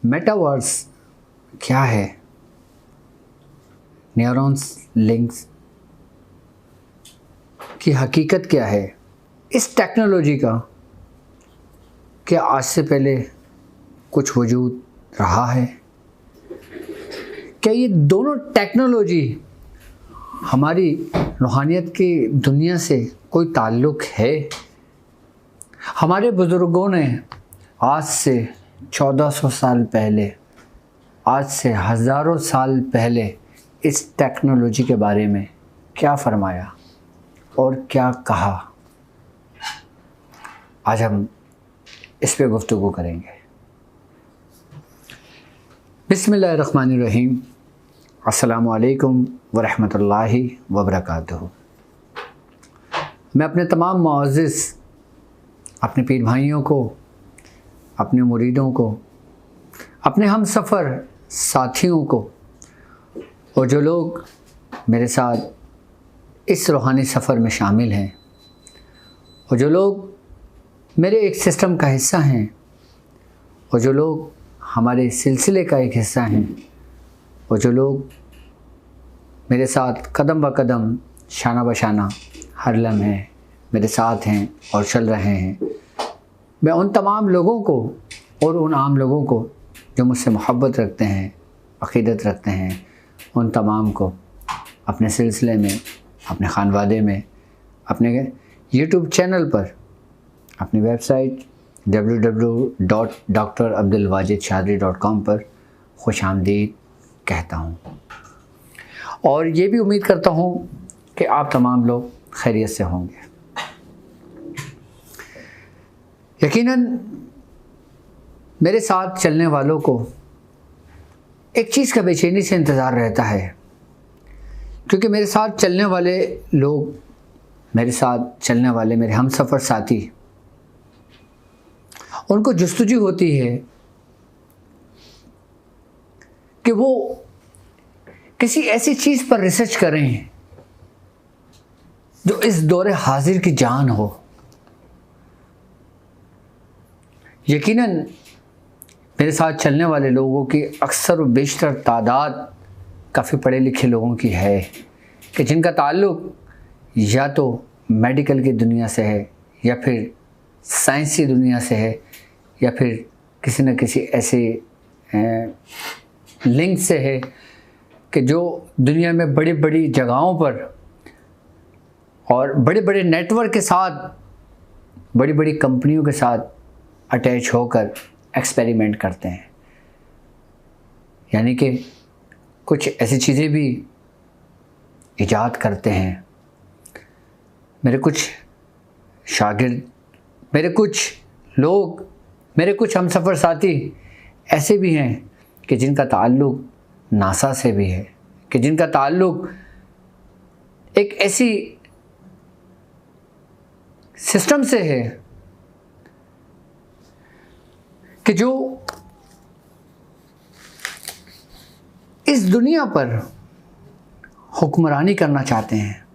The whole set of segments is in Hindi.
मेटावर्स क्या है, न्यूरॉन्स लिंक्स की हकीकत क्या है, इस टेक्नोलॉजी का क्या आज से पहले कुछ वजूद रहा है? क्या ये दोनों टेक्नोलॉजी हमारी रूहानियत की दुनिया से कोई ताल्लुक़ है? हमारे बुज़ुर्गों ने आज से 1400 साल पहले, आज से हज़ारों साल पहले इस टेक्नोलॉजी के बारे में क्या फरमाया और क्या कहा, आज हम इस पे गुफ्तगू करेंगे। बिस्मिल्लाहिर्रहमानिर्रहीम। अस्सलामु अलैकुम वरहमतुल्लाहि वबरकातुहू। मैं अपने तमाम मुअज़्ज़िज़ अपने पीर भाइयों को, अपने मुरीदों को, अपने हम सफ़र साथियों को और जो लोग मेरे साथ इस रूहानी सफ़र में शामिल हैं और जो लोग मेरे एक सिस्टम का हिस्सा हैं और जो लोग हमारे सिलसिले का एक हिस्सा हैं और जो लोग मेरे साथ कदम ब कदम, शाना ब शाना हर लम्हे मेरे साथ हैं और चल रहे हैं, मैं उन तमाम लोगों को और उन आम लोगों को जो मुझसे मोहब्बत रखते हैं, अक़ीदत रखते हैं, उन तमाम को अपने सिलसिले में, अपने ख़ानवादे में, अपने यूट्यूब चैनल पर, अपनी वेबसाइट www.drabdulwajidchaudhry.com पर खुशामदीद कहता हूँ और ये भी उम्मीद करता हूँ कि आप तमाम लोग खैरियत से होंगे। यकीनन मेरे साथ चलने वालों को एक चीज़ का बेचैनी से इंतज़ार रहता है, क्योंकि मेरे साथ चलने वाले लोग, मेरे साथ चलने वाले मेरे हम सफ़र साथी, उनको जुस्तजू होती है कि वो किसी ऐसी चीज़ पर रिसर्च करें जो इस दौरे हाजिर की जान हो। यकीनन मेरे साथ चलने वाले लोगों की अक्सर व बेशतर तादाद काफ़ी पढ़े लिखे लोगों की है कि जिनका ताल्लुक़ या तो मेडिकल की दुनिया से है या फिर साइंसी दुनिया से है या फिर किसी न किसी ऐसे लिंक से है कि जो दुनिया में बड़ी बड़ी जगहों पर और बड़े बड़े नेटवर्क के साथ, बड़ी बड़ी कंपनियों के साथ अटैच होकर एक्सपेरिमेंट करते हैं। यानी कि कुछ ऐसी चीज़ें भी इजाद करते हैं। मेरे कुछ शागिर्द, मेरे कुछ लोग, मेरे कुछ हमसफ़र साथी ऐसे भी हैं कि जिनका ताल्लुक़ नासा से भी है, कि जिनका ताल्लुक़ एक ऐसी सिस्टम से है कि जो इस दुनिया पर हुक्मरानी करना चाहते हैं।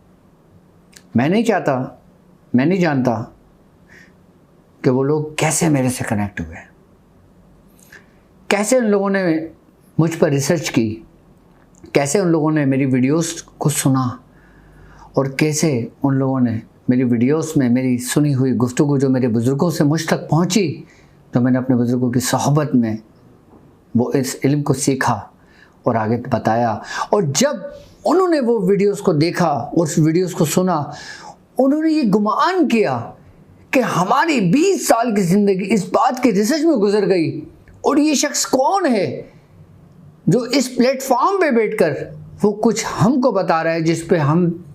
मैं नहीं चाहता, मैं नहीं जानता कि वो लोग कैसे मेरे से कनेक्ट हुए, कैसे उन लोगों ने मुझ पर रिसर्च की, कैसे उन लोगों ने मेरी वीडियोस को सुना और कैसे उन लोगों ने मेरी वीडियोस में मेरी सुनी हुई गुफ्तगू जो मेरे बुज़ुर्गों से मुझ तक पहुंची, तो मैंने अपने बुज़ुर्गों की सोहबत में वो इस इल्म को सीखा और आगे बताया। और जब उन्होंने वो वीडियोस को देखा और उस वीडियोस को सुना, उन्होंने ये गुमान किया कि हमारी 20 साल की ज़िंदगी इस बात की रिसर्च में गुजर गई और ये शख्स कौन है जो इस प्लेटफॉर्म पे बैठकर वो कुछ हमको बता रहा है जिस पे हम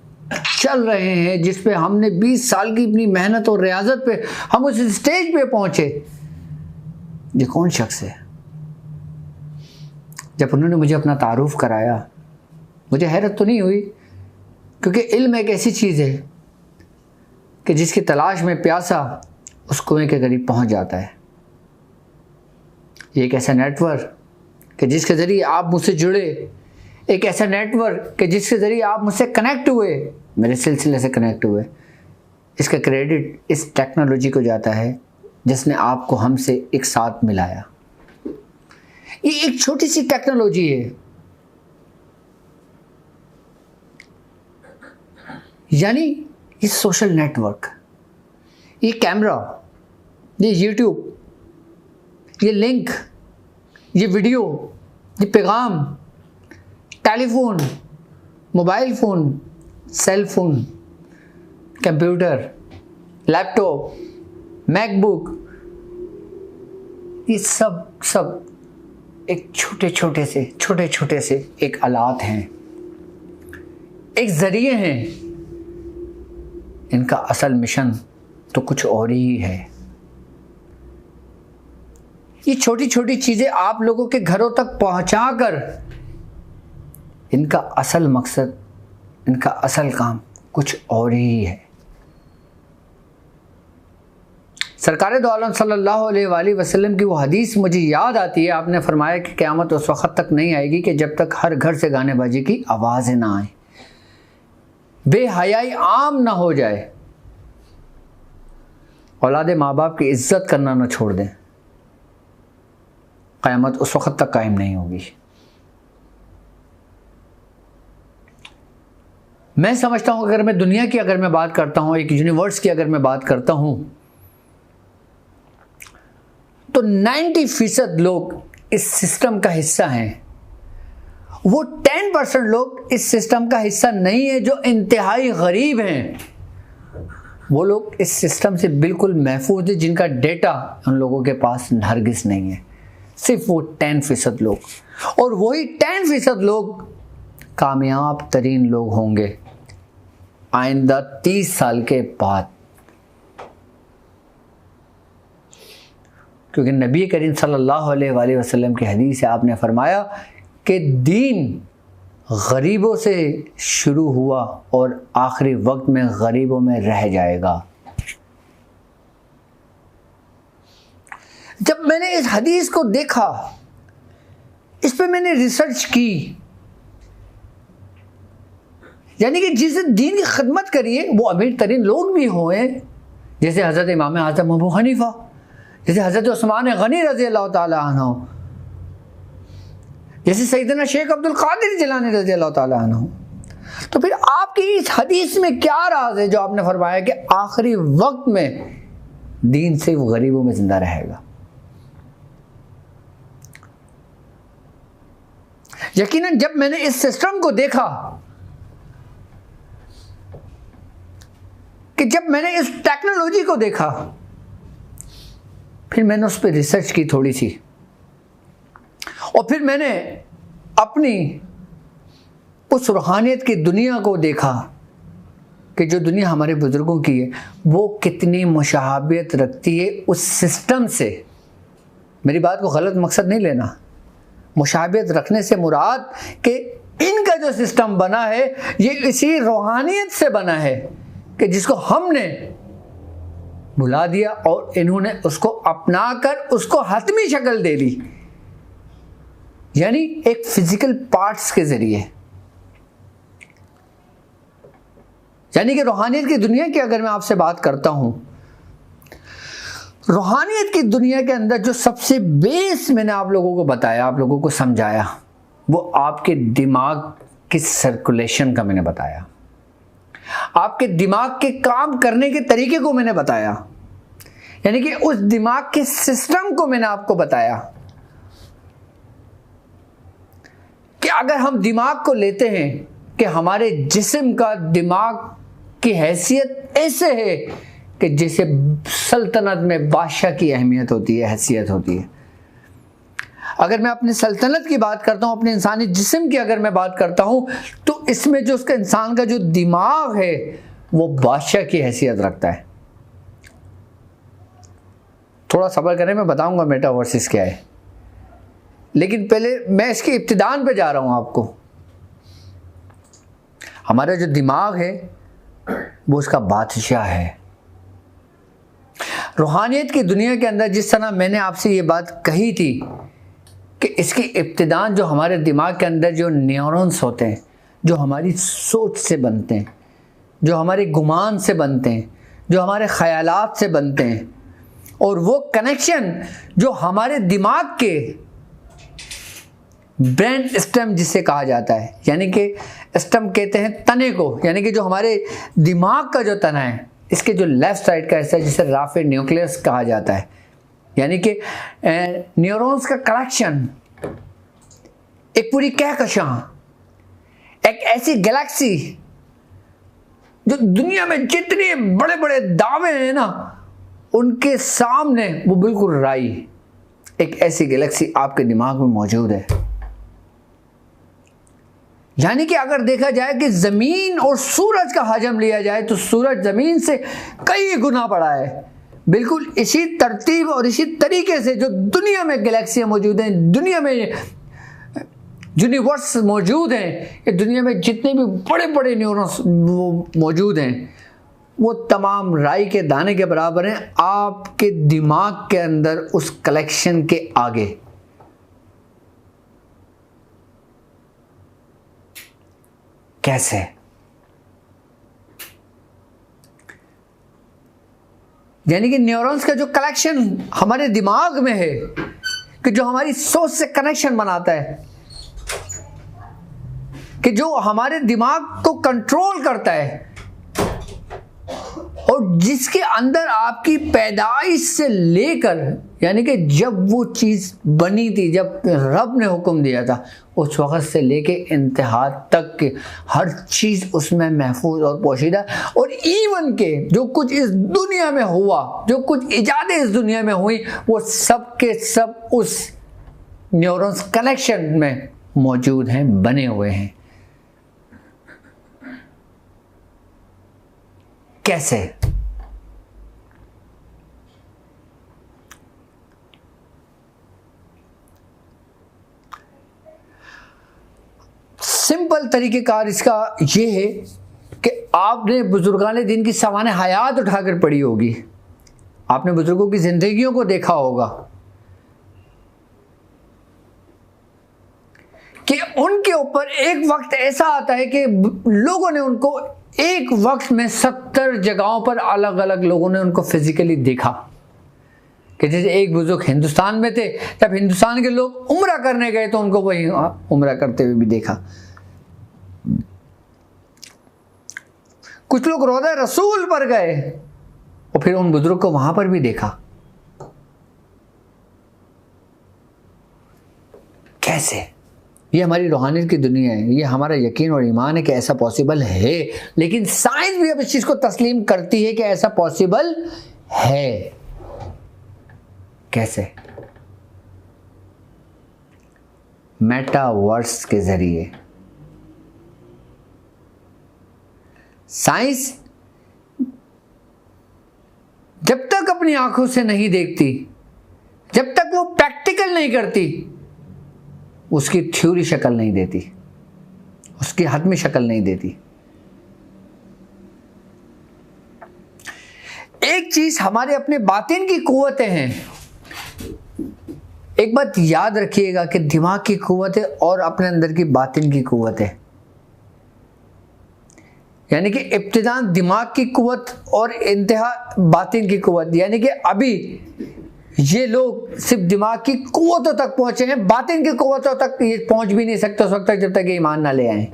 चल रहे हैं, जिस पे हमने 20 साल की अपनी मेहनत और रियाजत पे हम उस स्टेज पे पहुंचे। ये कौन शख्स है? जब उन्होंने मुझे अपना तारुफ कराया, मुझे हैरत तो नहीं हुई, क्योंकि इल्म एक ऐसी चीज़ है कि जिसकी तलाश में प्यासा उस कुएं के करीब पहुंच जाता है। ये एक ऐसा नेटवर्क कि जिसके ज़रिए आप मुझसे जुड़े, एक ऐसा नेटवर्क कि जिसके ज़रिए आप मुझसे कनेक्ट हुए, मेरे सिलसिले से कनेक्ट हुए। इसका क्रेडिट इस टेक्नोलॉजी को जाता है जिसने आपको हमसे एक साथ मिलाया। ये एक छोटी सी टेक्नोलॉजी है, यानी ये सोशल नेटवर्क, ये कैमरा, ये यूट्यूब, ये लिंक, ये वीडियो, ये पैगाम, telephone, mobile phone, cell phone, computer, laptop, MacBook, ये सब एक छोटे छोटे से एक आलात हैं, एक ज़रिए हैं। इनका असल मिशन तो कुछ और ही है। ये छोटी छोटी चीज़ें आप लोगों के घरों तक पहुंचाकर इनका असल मकसद, इनका असल काम कुछ और ही है। सरकार दो आलम सल्लल्लाहु अलैहि वसल्लम की वो हदीस मुझे याद आती है। आपने फरमाया कि क़यामत उस वक़्त तक नहीं आएगी कि जब तक हर घर से गाने बाजी की आवाज़ें ना आए, बेहयाई आम ना हो जाए, औलादे माँ बाप की इज्जत करना ना छोड़ दें। क़यामत उस वक़्त तक कायम नहीं होगी। मैं समझता हूँ अगर मैं दुनिया की अगर मैं बात करता हूँ, एक यूनिवर्स की अगर मैं बात करता हूँ, तो 90% लोग इस सिस्टम का हिस्सा हैं। वो 10% लोग इस सिस्टम का हिस्सा नहीं है, जो इंतहाई गरीब हैं। वो लोग इस सिस्टम से बिल्कुल महफूज है, जिनका डेटा उन लोगों के पास हरगिज़ नहीं है। सिर्फ वो 10% लोग, और वही 10% लोग कामयाब तरीन लोग होंगे आइंदा 30 साल के बाद। क्योंकि नबी करीम सल्लल्लाहु अलैहि वसल्लम की हदीस है, आपने फरमाया कि दीन गरीबों से शुरू हुआ और आखिरी वक्त में गरीबों में रह जाएगा। जब मैंने इस हदीस को देखा, इस पे मैंने रिसर्च की, यानी कि जिस दीन की खिदमत करिए वो अमीर तरीन लोग भी हुए, जैसे हज़रत इमाम आज़म अबू हनीफा, जैसे हज़रत उस्मान गनी रज़ी अल्लाह ताला अन्हु, जैसे सैयदना शेख अब्दुल कादिर जिलानी रज़ी अल्लाह ताला अन्हु। तो फिर आपकी इस हदीस में क्या राज है जो आपने फरमाया कि आखिरी वक्त में दीन सिर्फ गरीबों में जिंदा रहेगा? यकीनन जब मैंने इस सिस्टम को देखा, कि जब मैंने इस टेक्नोलॉजी को देखा, फिर मैंने उस पर रिसर्च की थोड़ी सी, और फिर मैंने अपनी उस रूहानियत की दुनिया को देखा कि जो दुनिया हमारे बुजुर्गों की है वो कितनी मुशाहबियत रखती है उस सिस्टम से। मेरी बात को गलत मकसद नहीं लेना। मुशाहबियत रखने से मुराद कि इनका जो सिस्टम बना है ये इसी रूहानियत से बना है कि जिसको हमने भुला दिया और इन्होंने उसको अपनाकर उसको हतमी शक्ल दे दी, यानी एक फिजिकल पार्ट्स के जरिए। यानी कि रूहानियत की दुनिया की अगर मैं आपसे बात करता हूं, रूहानियत की दुनिया के अंदर जो सबसे बेस मैंने आप लोगों को बताया, आप लोगों को समझाया, वो आपके दिमाग की सर्कुलेशन का मैंने बताया, आपके दिमाग के काम करने के तरीके को मैंने बताया, यानी कि उस दिमाग के सिस्टम को मैंने आपको बताया कि अगर हम दिमाग को लेते हैं कि हमारे जिस्म का दिमाग की हैसियत ऐसे है कि जैसे सल्तनत में बादशाह की अहमियत होती है, हैसियत होती है। अगर मैं अपनी सल्तनत की बात करता हूँ, अपने इंसानी जिस्म की अगर मैं बात करता हूँ, तो इसमें जो उसका इंसान का जो दिमाग है वो बादशाह की हैसियत रखता है। थोड़ा सब्र करें, मैं बताऊंगा मेटावर्सिस क्या है, लेकिन पहले मैं इसके इब्तिदान पे जा रहा हूँ आपको। हमारा जो दिमाग है वो उसका बादशाह है। रूहानियत की दुनिया के अंदर जिस तरह मैंने आपसे ये बात कही थी कि इसकी इब्तिदान जो हमारे दिमाग के अंदर जो न्यूरॉन्स होते हैं, जो हमारी सोच से बनते हैं, जो हमारे गुमान से बनते हैं, जो हमारे ख्यालात से बनते हैं, और वो कनेक्शन जो हमारे दिमाग के ब्रेन स्टेम जिसे कहा जाता है, यानी कि स्टेम कहते हैं तने को, यानी कि जो हमारे दिमाग का जो तना है, इसके जो लेफ्ट साइड का हिस्सा है जिसे राफे न्यूक्लियस कहा जाता है, यानी कि न्यूरॉन्स का कलेक्शन, एक पूरी कहकशां, एक ऐसी गैलेक्सी जो दुनिया में जितने बड़े बड़े दावे हैं ना, उनके सामने वो बिल्कुल राई, एक ऐसी गैलेक्सी आपके दिमाग में मौजूद है। यानी कि अगर देखा जाए कि जमीन और सूरज का हजम लिया जाए तो सूरज जमीन से कई गुना बड़ा है। बिल्कुल इसी तरतीब और इसी तरीके से जो दुनिया में गैलेक्सियां मौजूद हैं, दुनिया में यूनिवर्स मौजूद हैं, ये दुनिया में जितने भी बड़े बड़े न्यूरॉन्स मौजूद हैं, वो तमाम राई के दाने के बराबर हैं आपके दिमाग के अंदर उस कलेक्शन के आगे। कैसे? यानी कि न्यूरॉन्स का जो कलेक्शन हमारे दिमाग में है, कि जो हमारी सोच से कनेक्शन बनाता है, कि जो हमारे दिमाग को कंट्रोल करता है, और जिसके अंदर आपकी पैदाइश से लेकर, यानी कि जब वो चीज़ बनी थी, जब रब ने हुक्म दिया था, उस वक़्त से लेके इंतहा तक के हर चीज़ उसमें महफूज और पोशीदा, और इवन के जो कुछ इस दुनिया में हुआ, जो कुछ इजादें इस दुनिया में हुई, वो सब के सब उस न्यूरॉन्स कनेक्शन में मौजूद हैं, बने हुए हैं। कैसे? सिंपल तरीक़ेकार इसका ये है कि आपने बुजुर्गान दिन की सवाने हयात उठाकर पढ़ी होगी, आपने बुजुर्गों की जिंदगियों को देखा होगा कि उनके ऊपर एक वक्त ऐसा आता है कि लोगों ने उनको एक वक्त में 70 जगहों पर अलग अलग लोगों ने उनको फिजिकली देखा। कि जैसे एक बुजुर्ग हिंदुस्तान में थे, जब हिंदुस्तान के लोग उम्रा करने गए तो उनको वहीं उम्रा करते हुए भी देखा। कुछ लोग रोज़ा रसूल पर गए और फिर उन बुजुर्ग को वहां पर भी देखा। कैसे? ये हमारी रूहानियत की दुनिया है, ये हमारा यकीन और ईमान है कि ऐसा पॉसिबल है, लेकिन साइंस भी अब इस चीज़ को तस्लीम करती है कि ऐसा पॉसिबल है। कैसे? मेटावर्स के जरिए। साइंस जब तक अपनी आंखों से नहीं देखती, जब तक वो प्रैक्टिकल नहीं करती, उसकी थ्योरी शक्ल नहीं देती, उसकी हतमी शक्ल नहीं देती। एक चीज हमारे अपने बातिन की कुव्वतें हैं। एक बात याद रखिएगा कि दिमाग की कुव्वत है और अपने अंदर की बातिन की कुव्वत है। यानी कि इब्तिदान दिमाग की कुव्वत और इंतहा बातिन की कुव्वत। यानी कि अभी ये लोग सिर्फ दिमाग की कुव्वतों तक पहुंचे हैं, बातिन की कुव्वतों तक ये पहुंच भी नहीं सकते उस वक्त तक जब तक ये ईमान ना ले आए।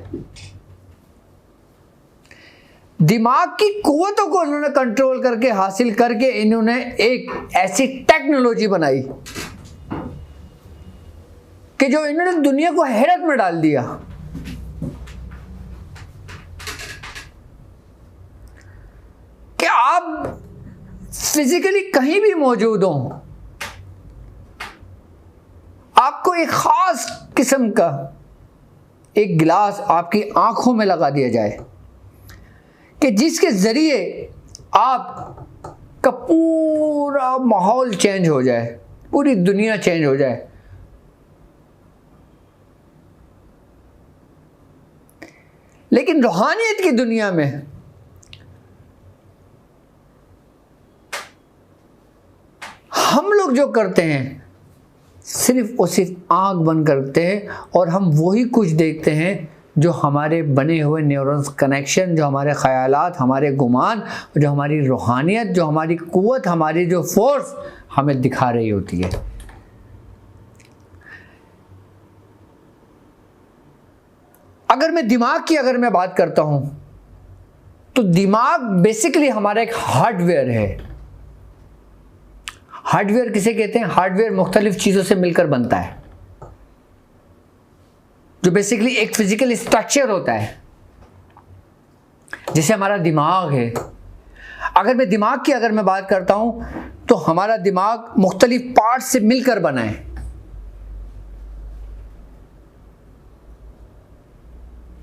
दिमाग की कुव्वतों को उन्होंने कंट्रोल करके हासिल करके इन्होंने एक ऐसी टेक्नोलॉजी बनाई कि जो इन्होंने दुनिया को हैरत में डाल दिया। कि आप फिजिकली कहीं भी मौजूद हो, आपको एक खास किस्म का एक गिलास आपकी आंखों में लगा दिया जाए कि जिसके जरिए आपका पूरा माहौल चेंज हो जाए, पूरी दुनिया चेंज हो जाए। लेकिन रूहानियत की दुनिया में हम लोग जो करते हैं सिर्फ और सिर्फ आँख बंद करते हैं और हम वही कुछ देखते हैं जो हमारे बने हुए न्यूरॉन्स कनेक्शन, जो हमारे ख़यालात, हमारे गुमान, जो हमारी रूहानियत, जो हमारी कुव्वत, हमारी जो फोर्स हमें दिखा रही होती है। अगर मैं दिमाग की बात करता हूं तो दिमाग बेसिकली हमारा एक हार्डवेयर है। हार्डवेयर किसे कहते हैं? हार्डवेयर मुख्तलिफ चीजों से मिलकर बनता है, जो बेसिकली एक फिजिकल स्ट्रक्चर होता है, जैसे हमारा दिमाग है। अगर मैं दिमाग की बात करता हूं तो हमारा दिमाग मुख्तलिफ पार्ट्स से मिलकर बना है।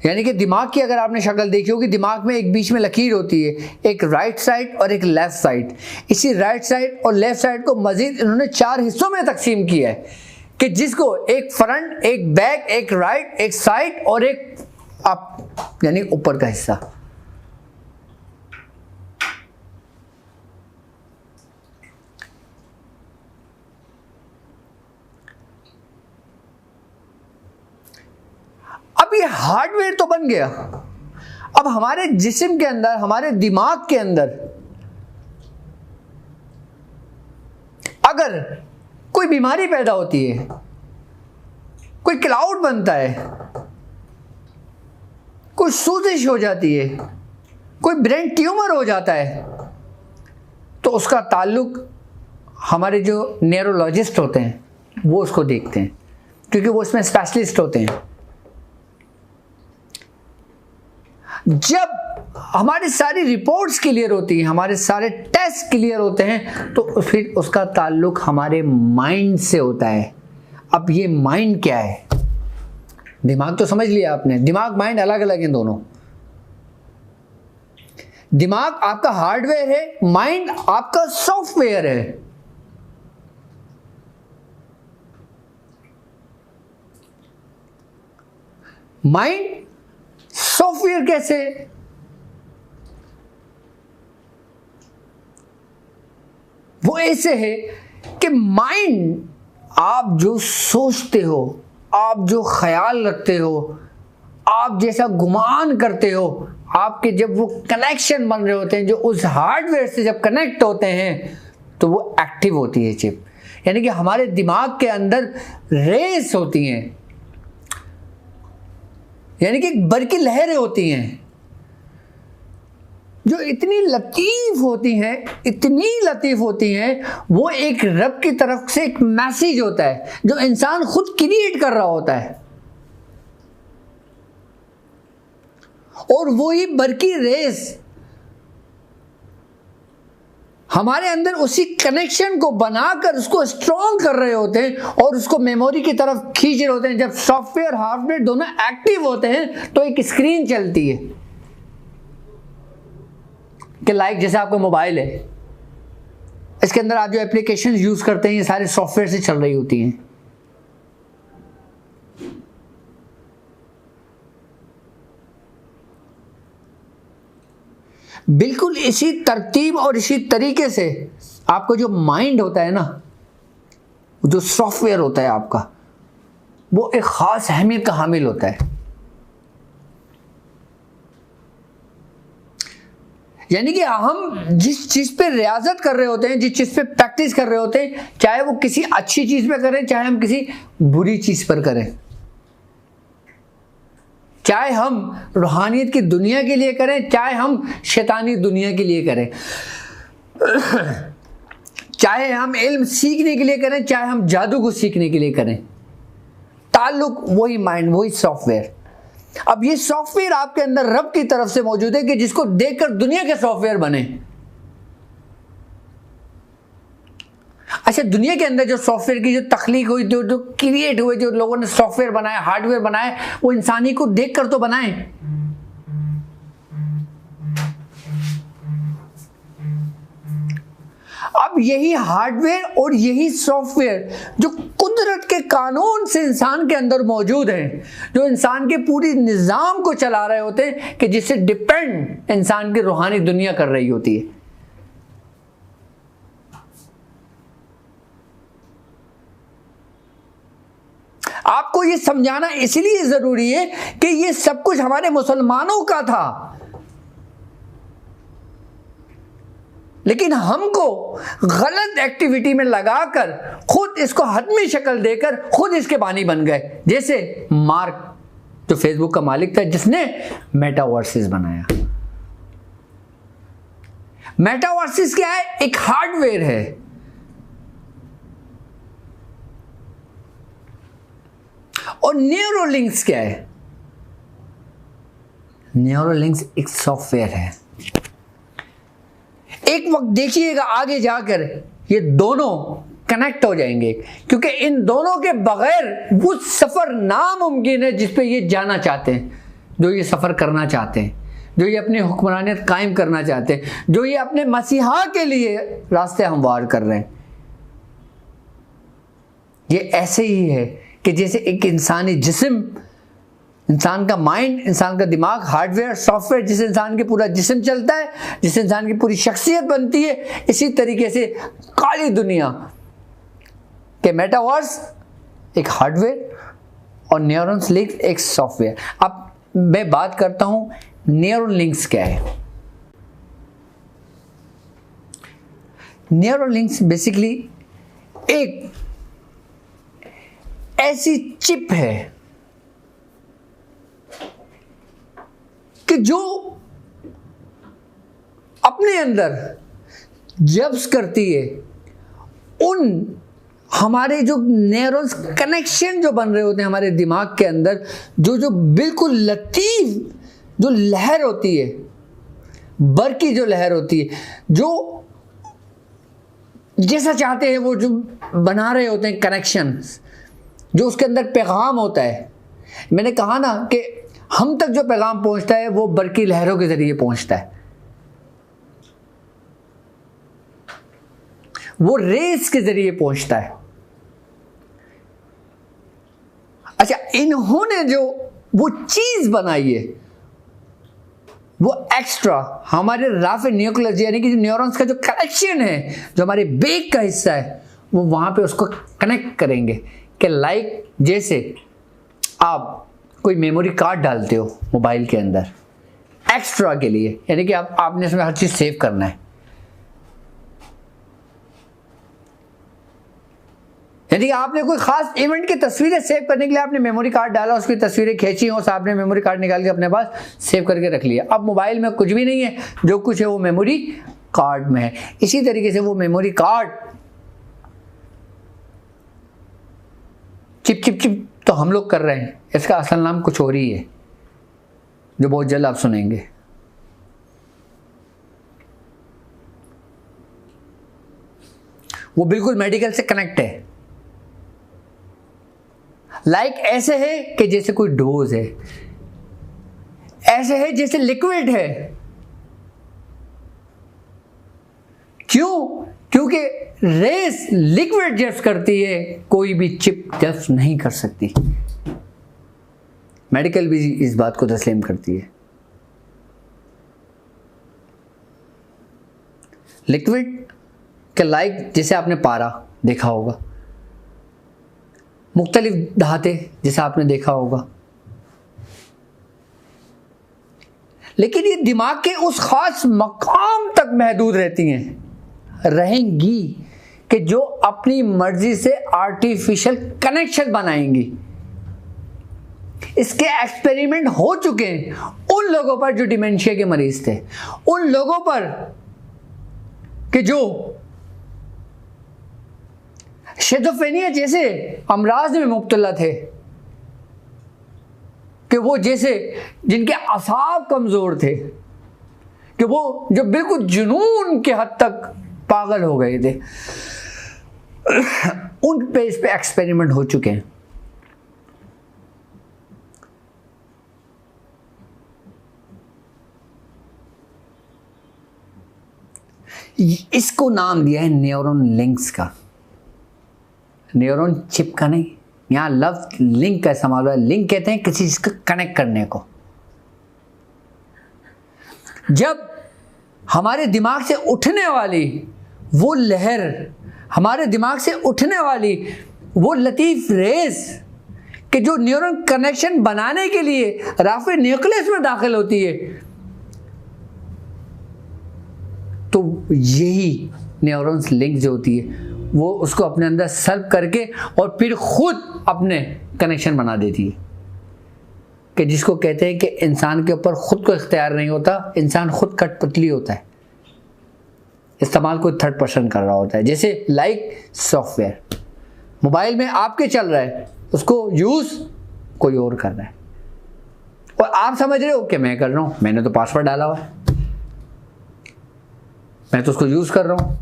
यानी कि दिमाग की अगर आपने शक्ल देखी होगी, दिमाग में एक बीच में लकीर होती है, एक राइट साइड और एक लेफ्ट साइड। इसी राइट साइड और लेफ्ट साइड को मजीद इन्होंने 4 हिस्सों में तकसीम किया है, कि जिसको एक फ्रंट, एक बैक, एक राइट, एक साइड और एक अप, यानी ऊपर का हिस्सा। अब ये हार्डवेयर तो बन गया, अब हमारे जिस्म के अंदर, हमारे दिमाग के अंदर अगर कोई बीमारी पैदा होती है, कोई क्लाउड बनता है, कोई सूजिश हो जाती है, कोई ब्रेन ट्यूमर हो जाता है, तो उसका ताल्लुक हमारे जो न्यूरोलॉजिस्ट होते हैं वो उसको देखते हैं, क्योंकि वो इसमें स्पेशलिस्ट होते हैं। जब हमारी सारी रिपोर्ट्स क्लियर होती हैं, हमारे सारे टेस्ट क्लियर होते हैं, तो फिर उसका ताल्लुक हमारे माइंड से होता है। अब ये माइंड क्या है? दिमाग तो समझ लिया आपने, दिमाग माइंड अलग अलग हैं दोनों। दिमाग आपका हार्डवेयर है, माइंड आपका सॉफ्टवेयर है। माइंड सॉफ्टवेयर कैसे? वो ऐसे है कि माइंड, आप जो सोचते हो, आप जो ख्याल रखते हो, आप जैसा गुमान करते हो, आपके जब वो कनेक्शन बन रहे होते हैं, जो उस हार्डवेयर से जब कनेक्ट होते हैं, तो वो एक्टिव होती है चिप। यानी कि हमारे दिमाग के अंदर रेस होती हैं, यानी कि बरकी लहरें होती हैं, जो इतनी लतीफ होती हैं, इतनी लतीफ होती हैं, वो एक रब की तरफ से एक मैसेज होता है जो इंसान खुद क्रिएट कर रहा होता है, और वही बरकी रेस हमारे अंदर उसी कनेक्शन को बनाकर उसको स्ट्रॉन्ग कर रहे होते हैं और उसको मेमोरी की तरफ खींच रहे होते हैं। जब सॉफ्टवेयर हार्डवेयर दोनों एक्टिव होते हैं तो एक स्क्रीन चलती है, कि लाइक जैसे आपका मोबाइल है, इसके अंदर आप जो एप्लीकेशन यूज करते हैं ये सारे सॉफ्टवेयर से चल रही होती हैं। बिल्कुल इसी तरतीब और इसी तरीके से आपका जो माइंड होता है ना, जो सॉफ्टवेयर होता है आपका, वो एक खास अहमियत का हामिल होता है। यानी कि हम जिस चीज पे रियाजत कर रहे होते हैं, जिस चीज पे प्रैक्टिस कर रहे होते हैं, चाहे वो किसी अच्छी चीज पे करें, चाहे हम किसी बुरी चीज पर करें, चाहे हम रूहानियत की दुनिया के लिए करें, चाहे हम शैतानी दुनिया के लिए करें, चाहे हम इल्म सीखने के लिए करें, चाहे हम जादू को सीखने के लिए करें, ताल्लुक वही माइंड, वही सॉफ्टवेयर। अब ये सॉफ्टवेयर आपके अंदर रब की तरफ से मौजूद है कि जिसको देखकर दुनिया के सॉफ्टवेयर बने। अच्छा, दुनिया के अंदर जो सॉफ्टवेयर की जो तख्लीक हुई, जो क्रिएट हुए, जो लोगों ने सॉफ्टवेयर बनाए, हार्डवेयर बनाए, वो इंसानी को देखकर तो बनाए। अब यही हार्डवेयर और यही सॉफ्टवेयर जो कुदरत के कानून से इंसान के अंदर मौजूद हैं, जो इंसान के पूरी निज़ाम को चला रहे होते हैं, कि जिससे डिपेंड इंसान की रूहानी दुनिया कर रही होती है। आपको ये समझाना इसलिए जरूरी है कि ये सब कुछ हमारे मुसलमानों का था, लेकिन हमको गलत एक्टिविटी में लगाकर खुद इसको हतमी शक्ल देकर खुद इसके बानी बन गए। जैसे मार्क जो फेसबुक का मालिक था, जिसने मेटावर्सिस बनाया। मेटावर्सिस क्या है? एक हार्डवेयर है। और न्यूरोलिंक्स क्या है? न्यूरोलिंक्स एक सॉफ्टवेयर है। एक वक्त देखिएगा आगे जाकर ये दोनों कनेक्ट हो जाएंगे, क्योंकि इन दोनों के बगैर वो सफर नामुमकिन है जिस पे ये जाना चाहते हैं, जो ये सफर करना चाहते हैं, जो ये अपनी हुक्मरानियत कायम करना चाहते हैं, जो ये अपने मसीहा के लिए रास्ते हमवार कर रहे हैं। ये ऐसे ही है कि जैसे एक इंसानी जिस्म, इंसान का माइंड, इंसान का दिमाग, हार्डवेयर, सॉफ्टवेयर, जिस इंसान के पूरा जिस्म चलता है, जिस इंसान की पूरी शख्सियत बनती है, इसी तरीके से काली दुनिया के मेटावर्स एक हार्डवेयर और न्यूरॉन्स लिंक्स एक सॉफ्टवेयर। अब मैं बात करता हूं न्यूरल लिंक्स क्या है। न्यूरल लिंक्स बेसिकली एक ऐसी चिप है कि जो अपने अंदर जब्स करती है उन हमारे जो न्यूरॉन्स कनेक्शन जो बन रहे होते हैं हमारे दिमाग के अंदर, जो बिल्कुल लतीफ जो लहर होती है, बरकी जो लहर होती है, जो जैसा चाहते हैं वो जो बना रहे होते हैं कनेक्शंस, जो उसके अंदर पैगाम होता है। मैंने कहा ना कि हम तक जो पैगाम पहुंचता है वो बरकी लहरों के जरिए पहुंचता है, वो रेस के जरिए पहुंचता है। अच्छा, इन्होंने जो वो चीज बनाई है, वो एक्स्ट्रा हमारे राफ न्यूक्लियस यानी कि जो न्यूरॉन्स का जो कनेक्शन है, जो हमारे बेक का हिस्सा है, वो वहां पे उसको कनेक्ट करेंगे कि लाइक जैसे आप कोई मेमोरी कार्ड डालते हो मोबाइल के अंदर एक्स्ट्रा के लिए, यानी कि आपने इसमें हर चीज सेव करना है, यानी कि आपने कोई खास इवेंट की तस्वीरें सेव करने के लिए आपने मेमोरी कार्ड डाला, उसकी तस्वीरें खींची हो, आपने मेमोरी कार्ड निकाल के अपने पास सेव करके रख लिया। अब मोबाइल में कुछ भी नहीं है, जो कुछ है वो मेमोरी कार्ड में है। इसी तरीके से वो memory card chip chip chip तो हम लोग कर रहे हैं, इसका असल नाम कुछ और ही है, जो बहुत जल्द आप सुनेंगे। वो बिल्कुल मेडिकल से कनेक्ट है। लाइक ऐसे है कि जैसे कोई डोज है, ऐसे है जैसे लिक्विड है। क्यों? क्योंकि रेस लिक्विड जस्ट करती है, कोई भी चिप जस्ट नहीं कर सकती। मेडिकल भी इस बात को तस्लीम करती है। लिक्विड के लाइक जैसे आपने पारा देखा होगा, मुख्तलिफ धाते जैसे आपने देखा होगा, लेकिन ये दिमाग के उस खास मकाम तक महदूद रहती हैं, रहेंगी कि जो अपनी मर्जी से आर्टिफिशियल कनेक्शन बनाएंगी। इसके एक्सपेरिमेंट हो चुके हैं उन लोगों पर जो डिमेंशिया के मरीज थे, उन लोगों पर कि जो शिज़ोफ्रेनिया जैसे अमराज में मुब्तला थे, कि वो जैसे जिनके असाब कमजोर थे, कि वो जो बिल्कुल जुनून के हद तक पागल हो गए थे, उन पे इस पे एक्सपेरिमेंट हो चुके हैं। इसको नाम दिया है न्यूरॉन लिंक्स का, न्यूरॉन चिप का नहीं। यहां लफ्ज लिंक का इस्तेमाल हुआ है। लिंक कहते हैं किसी चीज को कनेक्ट करने को। जब हमारे दिमाग से उठने वाली वो लहर, हमारे दिमाग से उठने वाली वो लतीफ रेस कि जो न्यूरॉन कनेक्शन बनाने के लिए राफे न्यूक्लियस में दाखिल होती है, तो यही न्यूरॉन्स लिंक जो होती है वो उसको अपने अंदर सर्व करके और फिर खुद अपने कनेक्शन बना देती है। कि जिसको कहते हैं कि इंसान के ऊपर खुद को इख्तियार नहीं होता, इंसान खुद कठपुतली होता है, इस्तेमाल कोई थर्ड पर्सन कर रहा होता है। जैसे लाइक सॉफ्टवेयर मोबाइल में आपके चल रहा है, उसको यूज़ कोई और कर रहा है और आप समझ रहे हो कि मैं कर रहा हूँ, मैंने तो पासवर्ड डाला हुआ है, मैं तो उसको यूज़ कर रहा हूँ,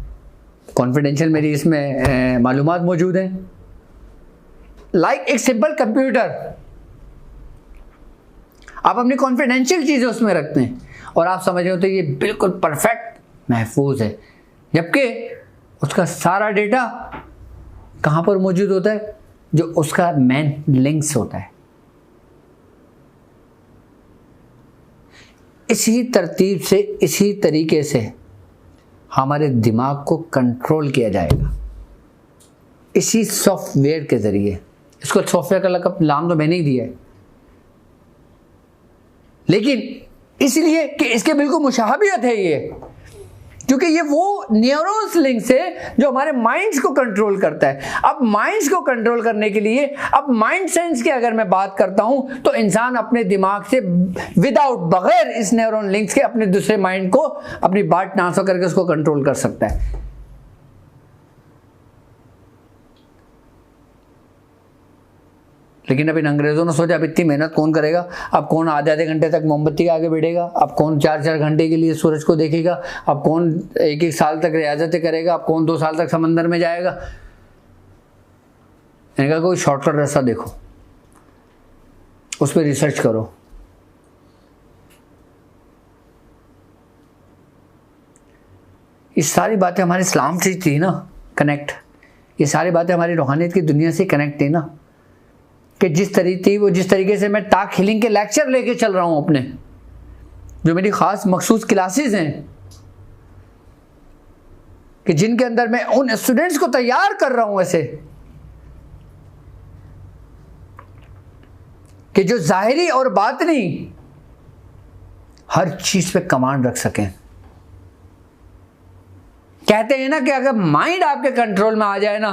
कॉन्फिडेंशियल मेरी इसमें मालूमात मौजूद हैं। लाइक एक सिंपल कंप्यूटर, आप अपनी कॉन्फिडेंशियल चीज़ें उसमें रखते हैं और आप समझ रहे हो तो ये बिल्कुल परफेक्ट महफूज है, जबकि उसका सारा डेटा कहाँ पर मौजूद होता है, जो उसका मेन लिंक्स होता है। इसी तरतीब से, इसी तरीके से हमारे दिमाग को कंट्रोल किया जाएगा, इसी सॉफ्टवेयर के ज़रिए। इसको सॉफ्टवेयर का लक़ब नाम तो मैंने ही दिया है, लेकिन इसलिए कि इसके बिल्कुल मुशाबियत है ये, क्योंकि ये वो न्यूरॉन्स लिंक्स है जो हमारे माइंड्स को कंट्रोल करता है। अब माइंड्स को कंट्रोल करने के लिए, अब माइंड सेंस की अगर मैं बात करता हूं, तो इंसान अपने दिमाग से विदाउट, बगैर इस न्यूरॉन लिंक्स के अपने दूसरे माइंड को अपनी बात ट्रांसफर करके उसको कंट्रोल कर सकता है। लेकिन अब इन अंग्रेजों ने सोचा अब इतनी मेहनत कौन करेगा, अब कौन आधे आधे घंटे तक मोमबत्ती के आगे बैठेगा, अब कौन 4-4 घंटे के लिए सूरज को देखेगा, अब कौन 1-1 साल तक रियाजतें करेगा, अब कौन 2 साल तक समंदर में जाएगा। इनका कोई शॉर्टकट रास्ता देखो, उस पर रिसर्च करो। ये सारी बातें हमारे इस्लाम से थी ना कनेक्ट, ये सारी बातें हमारी रूहानियत की दुनिया से कनेक्ट थी ना, कि जिस तरीके से मैं टाक हीलिंग के लेक्चर लेके चल रहा हूं अपने, जो मेरी खास मखसूस क्लासेस हैं, कि जिनके अंदर मैं उन स्टूडेंट्स को तैयार कर रहा हूं ऐसे कि जो ज़ाहिरी और बातनी हर चीज पे कमांड रख सकें। कहते हैं ना कि अगर माइंड आपके कंट्रोल में आ जाए ना,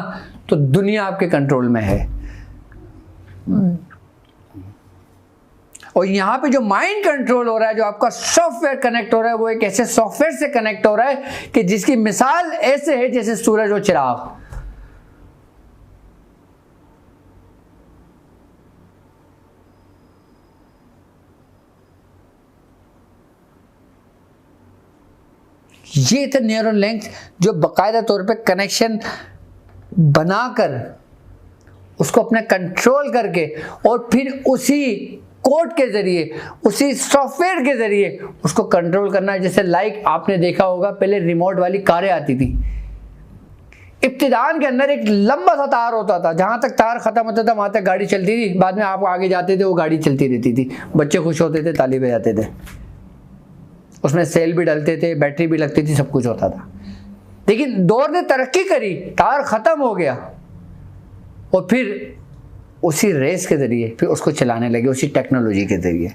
तो दुनिया आपके कंट्रोल में है। और यहां पे जो माइंड कंट्रोल हो रहा है, जो आपका सॉफ्टवेयर कनेक्ट हो रहा है, वो एक ऐसे सॉफ्टवेयर से कनेक्ट हो रहा है कि जिसकी मिसाल ऐसे है जैसे सूरज और चिराग। ये थे न्यूरल लिंक्स जो बाकायदा तौर पे कनेक्शन बनाकर उसको अपने कंट्रोल करके और फिर उसी कोड के ज़रिए, उसी सॉफ्टवेयर के ज़रिए उसको कंट्रोल करना है। जैसे लाइक आपने देखा होगा पहले रिमोट वाली कारें आती थी, इब्तिदान के अंदर एक लंबा सा तार होता था, जहाँ तक तार ख़त्म होता था वहाँ तक गाड़ी चलती थी, बाद में आप आगे जाते थे वो गाड़ी चलती रहती थी, बच्चे खुश होते थे, ताली बजाते थे, उसमें सेल भी डलते थे, बैटरी भी लगती थी, सब कुछ होता था। लेकिन दौर ने तरक्की करी, तार ख़त्म हो गया और फिर उसी रेस के ज़रिए फिर उसको चलाने लगे, उसी टेक्नोलॉजी के ज़रिए।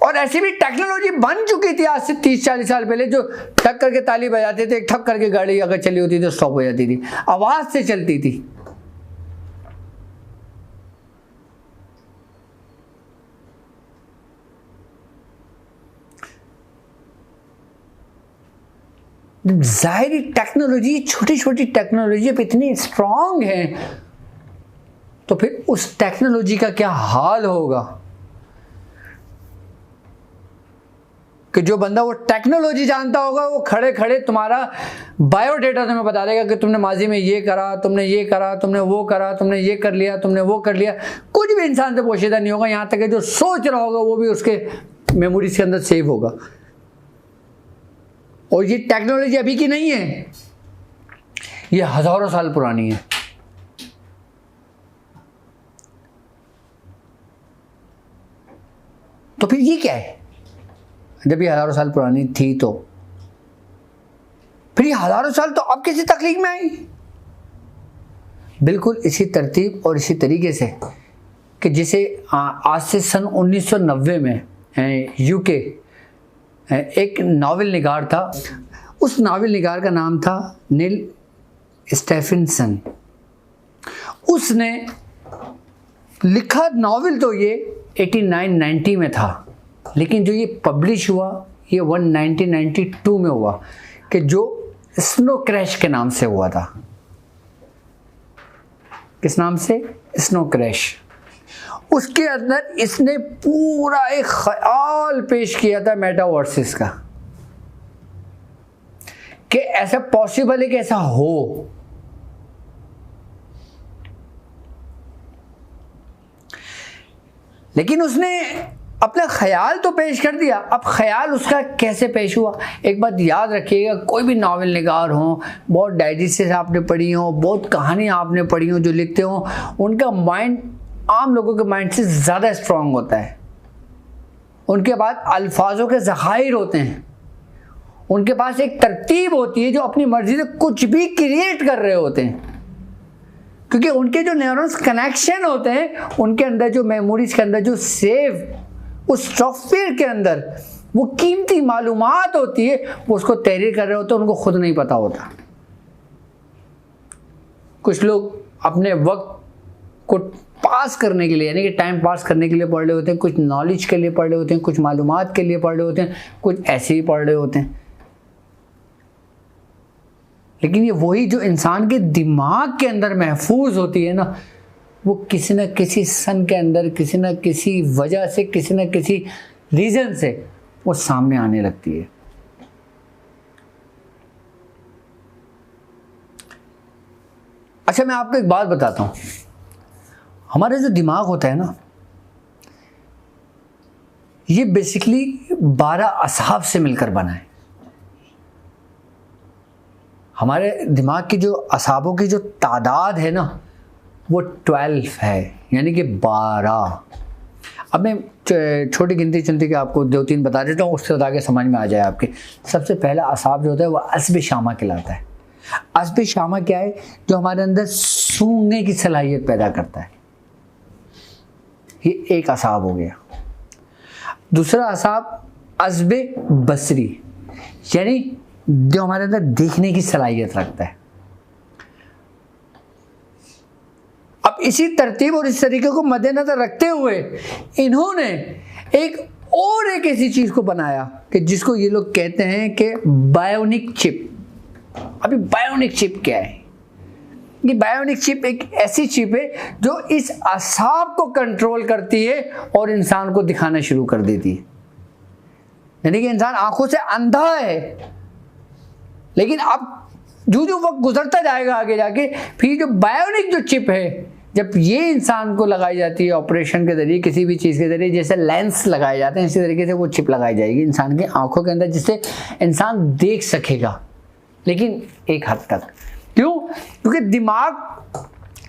और ऐसी भी टेक्नोलॉजी बन चुकी थी आज से 30-40 साल पहले, जो ठक करके ताली बजाते थे, ठक करके गाड़ी अगर चली होती थी स्टॉप हो जाती थी, आवाज़ से चलती थी। ज़ाहिरी टेक्नोलॉजी, छोटी छोटी टेक्नोलॉजी अब इतनी स्ट्रांग है, तो फिर उस टेक्नोलॉजी का क्या हाल होगा कि जो बंदा वो टेक्नोलॉजी जानता होगा वो खड़े खड़े तुम्हारा बायोडेटा तुम्हें बता देगा कि तुमने माजी में ये करा, तुमने ये करा, तुमने वो करा, तुमने ये कर लिया, तुमने वो कर लिया। कुछ भी इंसान से पोशीदा नहीं होगा, यहाँ तक कि जो सोच रहा होगा वो भी उसके मेमोरीज के अंदर सेव होगा। और ये टेक्नोलॉजी अभी की नहीं है, ये हजारों साल पुरानी है। तो फिर ये क्या है? जब ये हजारों साल पुरानी थी तो फिर ये हजारों साल तो अब किसी तकलीफ में आई? बिल्कुल इसी तरतीब और इसी तरीके से कि जिसे आज से सन 1990 में यूके एक नावल निगार था, उस नावल निगार का नाम था नील स्टेफेंसन। उसने लिखा नावल तो ये 89-90 में था, लेकिन जो ये पब्लिश हुआ ये 1992 में हुआ, कि जो स्नो क्रैश के नाम से हुआ था। किस नाम से? Snow crash. उसके अंदर इसने पूरा एक ख्याल पेश किया था मेटावर्सिस का, कि ऐसा पॉसिबल है कि ऐसा हो। लेकिन उसने अपना ख्याल तो पेश कर दिया। अब ख्याल उसका कैसे पेश हुआ? एक बात याद रखिएगा, कोई भी नावल निगार हो, बहुत डाइजेस्ट आपने पढ़ी हो, बहुत कहानियाँ आपने पढ़ी हो, जो लिखते हो, उनका माइंड आम लोगों के माइंड से ज़्यादा स्ट्रांग होता है। उनके पास अल्फाजों के ज़खायर होते हैं, उनके पास एक तरतीब होती है, जो अपनी मर्जी से कुछ भी क्रिएट कर रहे होते हैं, क्योंकि उनके जो न्यूरॉन्स कनेक्शन होते हैं, उनके अंदर जो मेमोरीज के अंदर जो सेव उस सॉफ्टवेयर के अंदर वो कीमती मालूमात होती है, वो उसको तहरीर कर रहे होते हैं, उनको खुद नहीं पता होता। कुछ लोग अपने वक्त को पास करने के लिए, यानी कि टाइम पास करने के लिए पढ़ रहे होते हैं, कुछ नॉलेज के लिए पढ़ रहे होते हैं, कुछ मालूमात के लिए पढ़ रहे होते हैं, कुछ ऐसे ही पढ़ रहे होते हैं। लेकिन ये वही जो इंसान के दिमाग के अंदर महफूज होती है ना, वो किसी न किसी सन के अंदर, किसी न किसी वजह से, किसी न किसी रीज़न से वो सामने आने लगती है। अच्छा, मैं आपको एक बात बताता हूँ। हमारा जो दिमाग होता है ना, ये बेसिकली 12 असाब से मिलकर बना है। हमारे दिमाग की जो असाबों की जो तादाद है ना, वो 12 है, यानी कि 12। अब मैं छोटी गिनती चुनती के आपको 2-3 बता देता हूँ, उससे आगे समझ में आ जाए आपके। सबसे पहला असाब जो होता है वो अस्ब शामा कहलाता है। अस्ब शामा क्या है? जो हमारे अंदर सूंघने की सलाहियत पैदा करता है। ये एक असाब हो गया। दूसरा असाब अस्ब बसरी, यानी जो हमारे अंदर देखने की सलाहियत रखता है। अब इसी तरतीब और इस तरीके को मद्देनजर रखते हुए इन्होंने एक ऐसी चीज को बनाया कि जिसको ये लोग कहते हैं कि बायोनिक चिप। अभी बायोनिक चिप क्या है? ये बायोनिक चिप एक ऐसी चिप है जो इस असाब को कंट्रोल करती है और इंसान को दिखाना शुरू कर देती है। यानी कि इंसान आंखों से अंधा है, लेकिन अब जो वक्त गुजरता जाएगा आगे जाके, फिर जो बायोनिक जो चिप है, जब ये इंसान को लगाई जाती है ऑपरेशन के जरिए, किसी भी चीज़ के जरिए, जैसे लेंस लगाए जाते हैं, इसी तरीके से वो चिप लगाई जाएगी इंसान की आंखों के अंदर, जिससे इंसान देख सकेगा, लेकिन एक हद तक। क्यों? क्योंकि दिमाग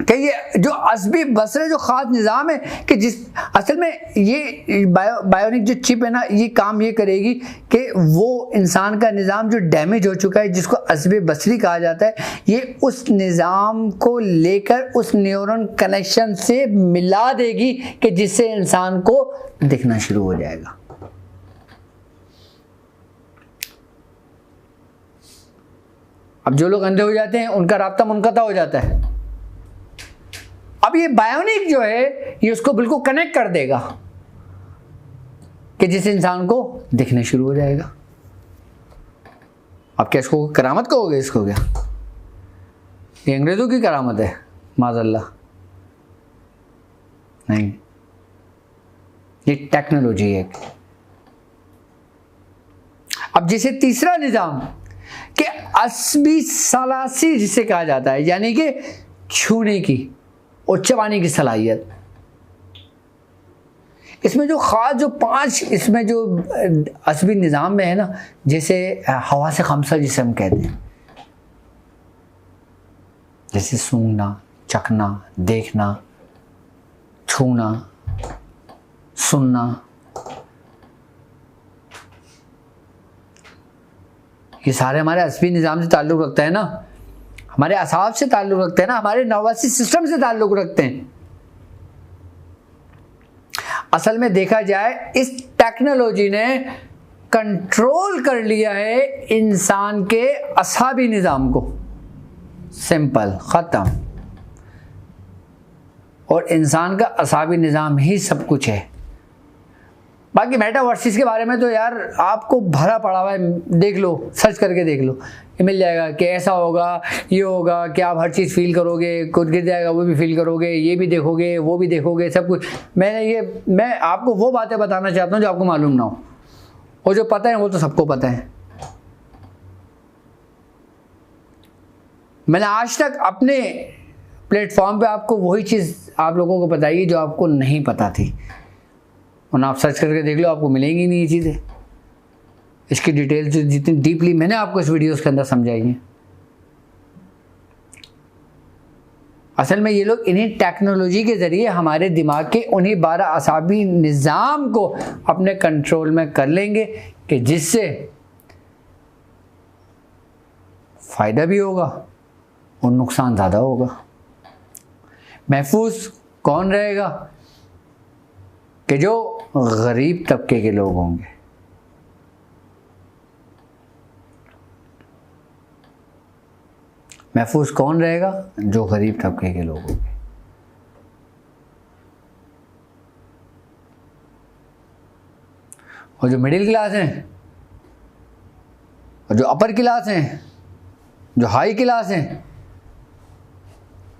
कि ये जो अस्बी बसरे जो ख़ास निज़ाम है, कि जिस असल में ये बायोनिक जो चिप है ना, ये काम ये करेगी कि वो इंसान का निज़ाम जो डैमेज हो चुका है, जिसको अस्बी बसरी कहा जाता है, ये उस निज़ाम को लेकर उस न्यूरॉन कनेक्शन से मिला देगी कि जिससे इंसान को दिखना शुरू हो जाएगा। अब जो लोग अंधे हो जाते हैं उनका राब्ता मुनक़ता हो जाता है। अब ये बायोनिक जो है ये उसको बिल्कुल कनेक्ट कर देगा कि जिस इंसान को दिखने शुरू हो जाएगा। अब क्या इसको करामत कहोगे? इसको क्या ये अंग्रेजों की करामत है? माज़अल्लाह नहीं, ये टेक्नोलॉजी है। अब जैसे तीसरा निज़ाम कि अस्बी सलासी जिसे कहा जाता है, यानी कि छूने की और चबाने की सलाहियत, इसमें जो ख़ास जो 5 इसमें जो अस्बी निज़ाम में है ना, जैसे हवा से खमसा जिसे हम कहते हैं, जैसे सूंघना, चखना, देखना, छूना, सुनना, ये सारे हमारे अस्बी निज़ाम से ताल्लुक़ रखता है ना, हमारे असाब से ताल्लुक़ रखते हैं ना, हमारे नर्वस सिस्टम से ताल्लुक़ रखते हैं। असल में देखा जाए इस टेक्नोलॉजी ने कंट्रोल कर लिया है इंसान के असाबी निज़ाम को, सिंपल ख़त्म। और इंसान का असाबी निज़ाम ही सब कुछ है। बाकी मेटावर्सिस के बारे में तो यार आपको भरा पड़ा हुआ है, देख लो, सर्च करके देख लो, ये मिल जाएगा कि ऐसा होगा, ये होगा कि आप हर चीज़ फील करोगे, कुछ गिर जाएगा वो भी फील करोगे, ये भी देखोगे, वो भी देखोगे, सब कुछ। मैं आपको वो बातें बताना चाहता हूँ जो आपको मालूम ना हो, और जो पता है वो तो सबको पता है। मैंने आज तक अपने प्लेटफॉर्म पे आपको वही चीज़ आप लोगों को बताई जो आपको नहीं पता थी, और आप सर्च करके देख लो, आपको मिलेंगी नहीं ये चीज़ें। इसकी डिटेल्स जो जितनी डीपली मैंने आपको इस वीडियोस के अंदर समझाई हैं, असल में ये लोग इन्हीं टेक्नोलॉजी के ज़रिए हमारे दिमाग के उन्हीं 12 असाबी निज़ाम को अपने कंट्रोल में कर लेंगे कि जिससे फ़ायदा भी होगा और नुकसान ज़्यादा होगा। महफूज कौन रहेगा कि जो गरीब तबके के लोग होंगे। महफूज कौन रहेगा? जो गरीब तबके के लोग होंगे। और जो मिडिल क्लास हैं, और जो अपर क्लास हैं, जो हाई क्लास हैं,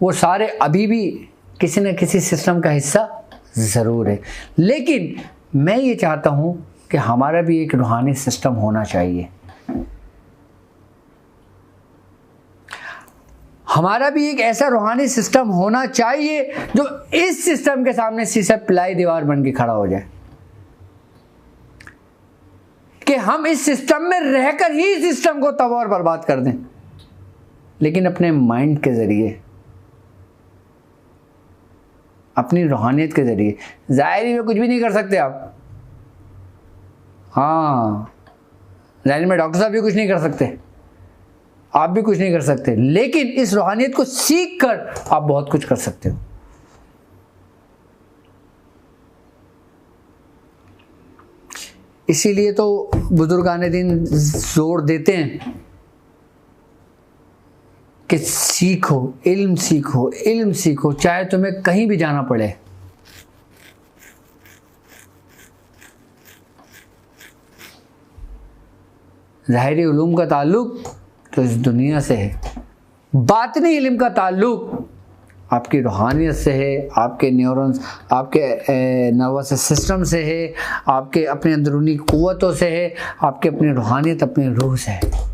वो सारे अभी भी किसी न किसी सिस्टम का हिस्सा ज़रूर है। लेकिन मैं ये चाहता हूँ कि हमारा भी एक रूहानी सिस्टम होना चाहिए। हमारा भी एक ऐसा रूहानी सिस्टम होना चाहिए जो इस सिस्टम के सामने शीशा पिलाई दीवार बन के खड़ा हो जाए, कि हम इस सिस्टम में रहकर ही सिस्टम को तबाह और बर्बाद कर दें, लेकिन अपने माइंड के ज़रिए, अपनी रूहानियत के ज़रिए। ज़ाहिरी में कुछ भी नहीं कर सकते आप, हाँ, ज़ाहिरी में डॉक्टर साहब भी कुछ नहीं कर सकते, आप भी कुछ नहीं कर सकते, लेकिन इस रूहानियत को सीख कर आप बहुत कुछ कर सकते हो। इसीलिए तो बुजुर्गान दीन जोर देते हैं कि सीखो, इल्म सीखो, इल्म सीखो, चाहे तुम्हें कहीं भी जाना पड़े। ज़ाहिरी उलूम का ताल्लुक तो इस दुनिया से है, बातिनी इल्म का ताल्लुक आपकी रूहानियत से है, आपके न्यूरॉन्स, आपके नर्वस सिस्टम से है, आपके अपने अंदरूनी क़ुव्वतों से है, आपके अपनी रूहानियत, अपनी रूह से है।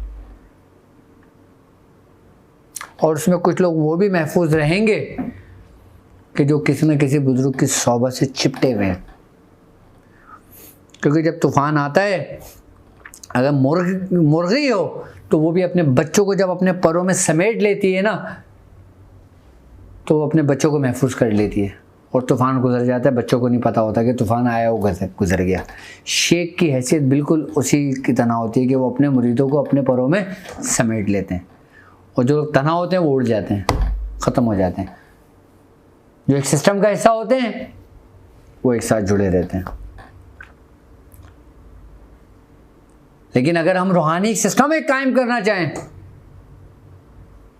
और उसमें कुछ लोग वो भी महफूज रहेंगे कि जो किसी न किसी बुजुर्ग की सोबत से चिपटे हुए हैं। क्योंकि जब तूफ़ान आता है, अगर मुर्गी हो तो वो भी अपने बच्चों को जब अपने परों में समेट लेती है ना, तो वो अपने बच्चों को महफूज कर लेती है, और तूफ़ान गुजर जाता है, बच्चों को नहीं पता होता कि तूफ़ान आया, वो गुजर गया। शेख की हैसियत बिल्कुल उसी की तरह होती है कि वो अपने मुरीदों को अपने परों में समेट लेते हैं, और जो तना होते हैं वो उड़ जाते हैं, ख़त्म हो जाते हैं। जो एक सिस्टम का हिस्सा होते हैं वो एक साथ जुड़े रहते हैं। लेकिन अगर हम रूहानी सिस्टम एक कायम करना चाहें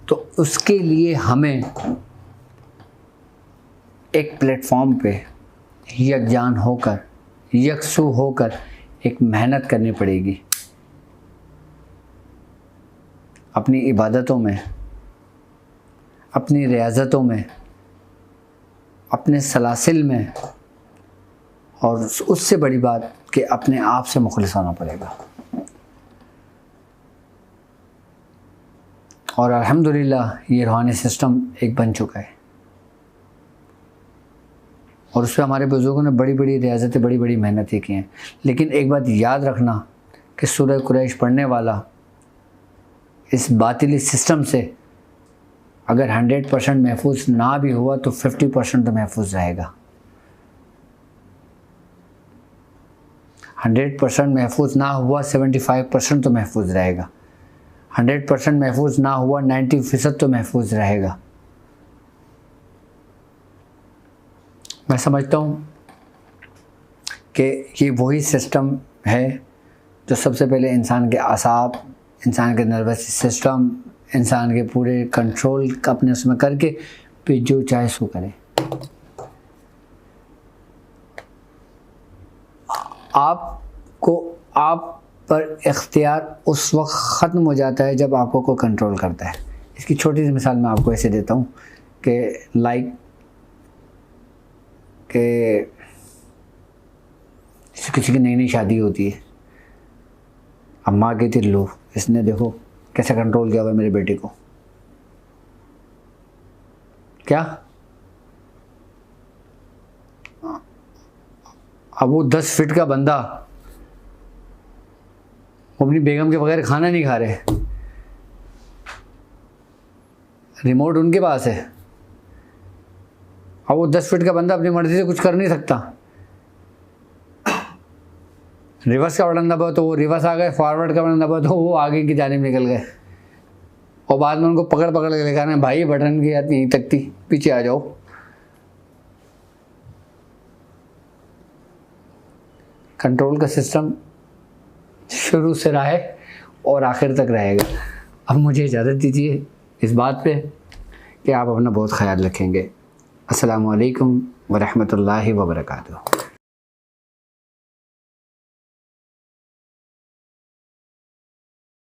तो उसके लिए हमें एक प्लेटफॉर्म पे यकजान होकर, यकसू होकर एक मेहनत करनी पड़ेगी। अपनी इबादतों में, अपनी रियाज़तों में, अपने सलासिल में, और उससे बड़ी बात कि अपने आप से मुखलिस होना पड़ेगा। और अल्हम्दुलिल्लाह ये रूहानी सिस्टम एक बन चुका है, और उस पर हमारे बुज़ुर्गों ने बड़ी बड़ी रियाज़तें, बड़ी बड़ी मेहनतें की हैं। लेकिन एक बात याद रखना कि सूरह कुरैश पढ़ने वाला इस बातिली सिस्टम से अगर 100% महफूज ना भी हुआ तो 50% तो महफूज रहेगा। 100% महफूज ना हुआ 75% तो महफूज रहेगा। 100% महफूज ना हुआ 90% तो महफूज रहेगा। मैं समझता हूँ कि ये वही सिस्टम है जो सबसे पहले इंसान के असाब, इंसान के नर्वस सिस्टम, इंसान के पूरे कंट्रोल अपने उसमें करके फिर जो चाहे सो करे। आप पर इख्तियार उस वक्त ख़त्म हो जाता है जब आपको कोई कंट्रोल करता है। इसकी छोटी सी मिसाल मैं आपको ऐसे देता हूँ कि लाइक कि किसी की नई नई शादी होती है, अम्मा की थी, लो इसने देखो कैसे कंट्रोल किया हुआ है मेरे बेटे को। क्या अब वो 10 फीट का बंदा वो अपनी बेगम के बगैर खाना नहीं खा रहे, रिमोट उनके पास है। अब वो 10 फीट का बंदा अपनी मर्जी से कुछ कर नहीं सकता। रिवर्स का बटन दबाओ तो वो रिवर्स आ गए, फॉरवर्ड का बटन दबाओ तो वो आगे की जानिब निकल गए, और बाद में उनको पकड़ पकड़ के लेकर आना, भाई बटन की याद यहीं तक थी, पीछे आ जाओ। कंट्रोल का सिस्टम शुरू से रहा है और आखिर तक रहेगा। अब मुझे इजाज़त दीजिए इस बात पे कि आप अपना बहुत ख्याल रखेंगे। अस्सलामु अलैकुम व रहमतुल्लाहि व बरकातुहू।